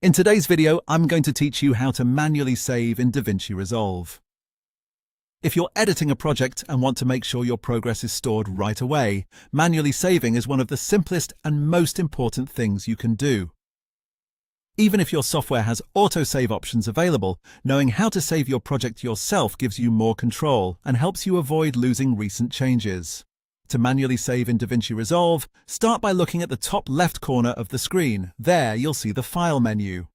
In today's video, I'm going to teach you how to manually save in DaVinci Resolve. If you're editing a project and want to make sure your progress is stored right away, manually saving is one of the simplest and most important things you can do. Even if your software has autosave options available, knowing how to save your project yourself gives you more control and helps you avoid losing recent changes. To manually save in DaVinci Resolve, start by looking at the top left corner of the screen. There, you'll see the File menu.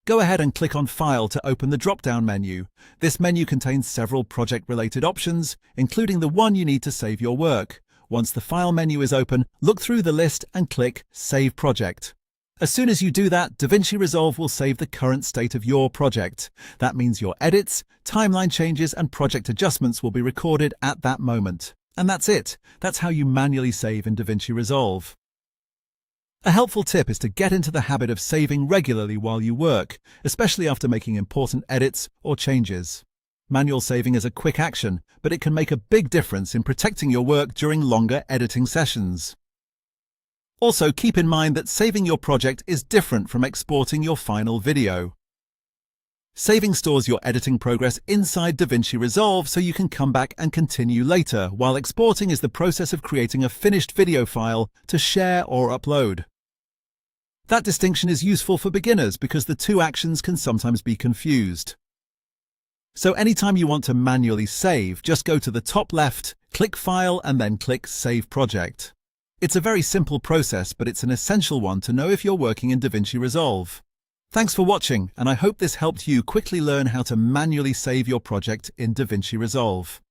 Go ahead and click on File to open the drop-down menu. This menu contains several project-related options, including the one you need to save your work. Once the File menu is open, look through the list and click Save Project. As soon as you do that, DaVinci Resolve will save the current state of your project. That means your edits, timeline changes, and project adjustments will be recorded at that moment. And that's it. That's how you manually save in DaVinci Resolve. A helpful tip is to get into the habit of saving regularly while you work, especially after making important edits or changes. Manual saving is a quick action, but it can make a big difference in protecting your work during longer editing sessions. Also, keep in mind that saving your project is different from exporting your final video. Saving stores your editing progress inside DaVinci Resolve so you can come back and continue later, while exporting is the process of creating a finished video file to share or upload. That distinction is useful for beginners because the two actions can sometimes be confused. So anytime you want to manually save, just go to the top left, click File, and then click Save Project. It's a very simple process, but it's an essential one to know if you're working in DaVinci Resolve. Thanks for watching, and I hope this helped you quickly learn how to manually save your project in DaVinci Resolve.